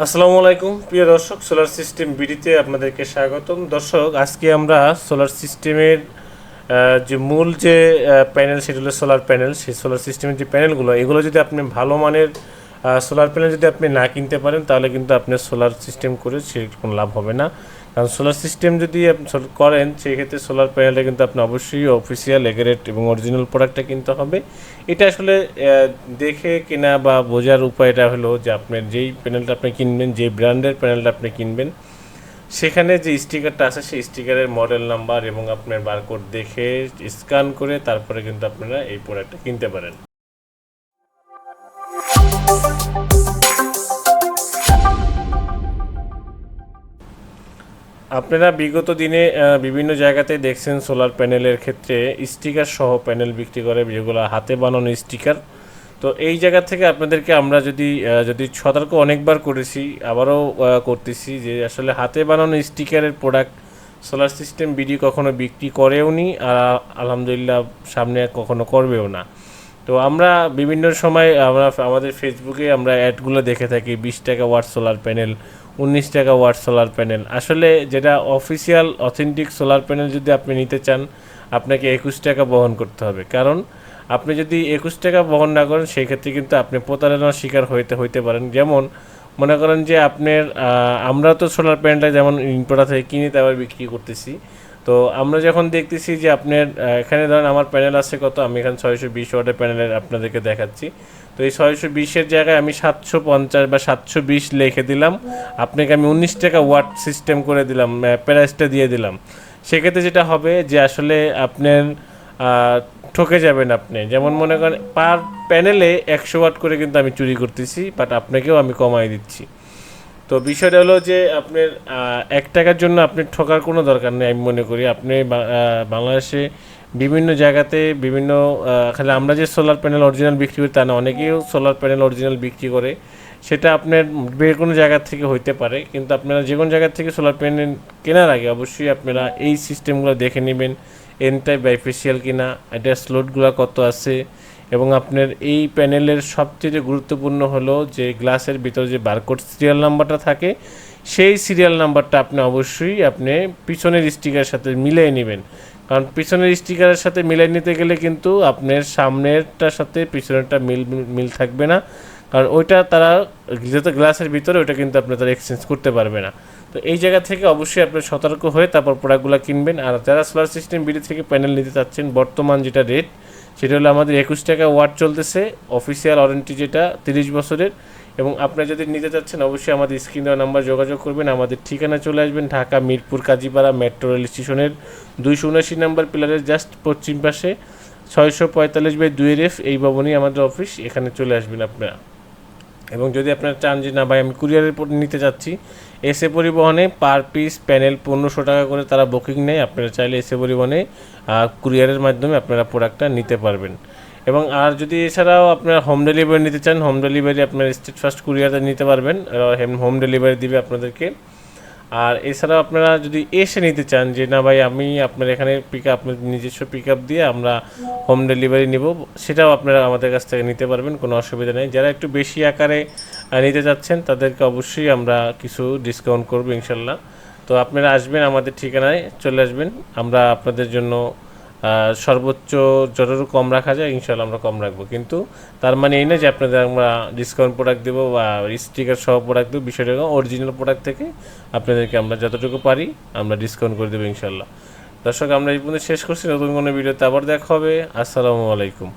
আসসালামু আলাইকুম প্রিয় দর্শক, সোলার সিস্টেম বিডিতে আপনাদেরকে স্বাগতম। দর্শক, আজকে আমরা সোলার সিস্টেমের যে মূল যে প্যানেল, সেটা হলো সোলার প্যানেল। সেই সোলার সিস্টেমের যে প্যানেলগুলো, এগুলো যদি আপনি ভালো মানের সোলার প্যানেল যদি আপনি না কিনতে পারেন, তাহলে কিন্তু আপনি সোলার সিস্টেম করে সে কোনো লাভ হবে না। কারণ সোলার সিস্টেম যদি আপনি করেন, সেই ক্ষেত্রে সোলার প্যানেলটা কিন্তু আপনি অবশ্যই অফিসিয়াল এগ্রেড এবং অরিজিনাল প্রোডাক্টটা কিনতে হবে। এটা আসলে দেখে কেনা বা বোঝার উপায়টা হলো যে আপনার যেই প্যানেলটা আপনি কিনবেন, যে ব্র্যান্ডের প্যানেলটা আপনি কিনবেন, সেখানে যে স্টিকারটা আছে সেই স্টিকারের মডেল নাম্বার এবং আপনার বারকোড দেখে স্ক্যান করে তারপরে কিন্তু আপনারা এই প্রোডাক্টটা কিনতে পারেন। আপনারা বিগত দিনে বিভিন্ন জায়গাতে দেখছেন সোলার প্যানেলের ক্ষেত্রে স্টিকার সহ প্যানেল বিক্রি করে, যেগুলো হাতে বানানো স্টিকার। তো এই জায়গা থেকে আপনাদেরকে আমরা যদি সতর্ক অনেকবার করেছি, আবারও করতেছি যে আসলে হাতে বানানো স্টিকারের প্রোডাক্ট সোলার সিস্টেম বিডি কখনো বিক্রি করেও নি, আর আলহামদুলিল্লাহ সামনে কখনো করবেও না। তো আমরা বিভিন্ন সময় আমাদের ফেসবুকে আমরা অ্যাডগুলো দেখে থাকি, 20 টাকা ওয়াট সোলার প্যানেল, 19 টাকা ওয়াট সোলার প্যানেল। আসলে যেটা অফিসিয়াল অথেন্টিক সোলার প্যানেল যদি আপনি নিতে চান, আপনাকে 21 টাকা বহন করতে হবে। কারণ আপনি যদি 21 টাকা বহন না করেন, সেই ক্ষেত্রে কিন্তু আপনি প্রতারণার শিকার হইতে পারেন। যেমন মনে করেন যে আপনার আমরা তো সোলার প্যানেলটা যেমন ইনপোর্টার থেকে কিনে তারপর বিক্রি করতেছি। তো আমরা যখন দেখতেছি যে আপনার এখানে ধরেন আমার প্যানেল আছে কত, আমি এখানে 620 ওয়াটের প্যানেলের আপনাদেরকে দেখাচ্ছি। তো এই 620-এর জায়গায় আমি 750 বা 720 লিখে দিলাম, আপনাকে আমি 19 টাকা ওয়াট সিস্টেম করে দিলাম, প্রাইসটা দিয়ে দিলাম। সেক্ষেত্রে যেটা হবে যে আসলে আপনার ঠকে যাবেন আপনি। যেমন মনে করেন পার প্যানেলে 100 ওয়াট করে কিন্তু আমি চুরি করতেছি, বাট আপনাকেও আমি কমাই দিচ্ছি। তো বিষয়টা হলো যে আপনার 1 টাকার জন্য আপনি ঠকার কোনো দরকার নেই। আমি মনে করি আপনি বাংলাদেশে বিভিন্ন জায়গাতে বিভিন্ন খালি আমরা যে সোলার প্যানেল অরিজিনাল বিক্রি করি তা না, অনেকেও সোলার প্যানেল অরিজিনাল বিক্রি করে। সেটা আপনার যে কোনো জায়গা থেকে হইতে পারে, কিন্তু আপনারা যে কোনো জায়গা থেকে সোলার প্যানেল কেনার আগে অবশ্যই আপনারা এই সিস্টেমগুলো দেখে নেবেন, এন টাইপ বাইফেসিয়াল কিনা, এটা স্লোটগুলো কত আছে। এবং আপনার এই প্যানেলের সবচেয়ে গুরুত্বপূর্ণ হলো যে গ্লাসের ভিতরে যে বারকোড সিরিয়াল নাম্বারটা থাকে, সেই সিরিয়াল নাম্বারটা আপনি অবশ্যই আপনি পিছনের স্টিকারের সাথে মিলিয়ে নেবেন। কারণ পিছনের স্টিকারের সাথে মিলিয়ে নিতে গেলে কিন্তু আপনার সামনেরটার সাথে পিছনেরটা মিল থাকবে না। কারণ ওইটা তারা যেহেতু গ্লাসের ভিতরে, ওইটা কিন্তু আপনি তারা এক্সচেঞ্জ করতে পারবে না। তো এই জায়গা থেকে অবশ্যই আপনি সতর্ক হয়ে তারপর প্রোডাক্টগুলো কিনবেন। আর যারা সোলার সিস্টেম বিডি থেকে প্যানেল নিতে চাচ্ছেন, বর্তমান যেটা রেট সেটা হলো আমাদের 21 টাকা ওয়াট চলতেছে, অফিসিয়াল ওয়ারেন্টি যেটা 30 বছরের। এবং আপনি যদি নিতে চাচ্ছেন অবশ্যই আমাদের স্ক্রিন দেওয়া নাম্বার যোগাযোগ করবেন। আমাদের ঠিকানা চলে আসবেন ঢাকা মিরপুর কাজীপাড়া মেট্রো রেল স্টেশনের 279 নাম্বার পিলারের জাস্ট পশ্চিম পাশে 645/2 এই ভবনেই আমাদের অফিস, এখানে চলে আসবেন আপনারা। এবং যদি আপনারা চান যে না ভাই আমি কুরিয়ারের নিতে যাচ্ছি, এসএ পরিবহনে পার পিস প্যানেল 1500 টাকা করে তারা বুকিং নেয়। আপনারা চাইলে এসএ পরিবহনে কুরিয়ারের মাধ্যমে আপনারা প্রোডাক্টটা নিতে পারবেন। এবং আর যদি এছাড়াও আপনারা হোম ডেলিভারি নিতে চান, হোম ডেলিভারি আপনার স্টেট ফার্স্ট কুরিয়ারে নিতে পারবেন, হোম ডেলিভারি দিবে আপনাদেরকে। আর এছাড়াও আপনারা যদি এসে নিতে চান যে না ভাই আমি আপনার এখানে আপনার নিজস্ব পিক আপ দিয়ে আমরা হোম ডেলিভারি নিব, সেটাও আপনারা আমাদের কাছ থেকে নিতে পারবেন, কোনো অসুবিধা নেই। যারা একটু বেশি আকারে নিতে যাচ্ছেন তাদেরকে অবশ্যই আমরা কিছু ডিসকাউন্ট করবো ইনশাল্লাহ। তো আপনারা আসবেন, আমাদের ঠিকানায় চলে আসবেন, আমরা আপনাদের জন্য সর্বোচ্চ যতটুকু কম রাখা যায় ইনশাল্লাহ আমরা কম রাখবো। কিন্তু তার মানে এই না যে আপনাদের আমরা ডিসকাউন্ট প্রোডাক্ট দেবো বা স্টিকার সহ প্রোডাক্ট দেবো, বিষয়টা অরিজিনাল প্রোডাক্ট থেকে আপনাদেরকে আমরা যতটুকু পারি আমরা ডিসকাউন্ট করে দেবো ইনশাল্লাহ। দর্শক, আমরা এই পর্যন্ত শেষ করছি, নতুন কোনো ভিডিওতে আবার দেখা হবে। আসসালামু আলাইকুম।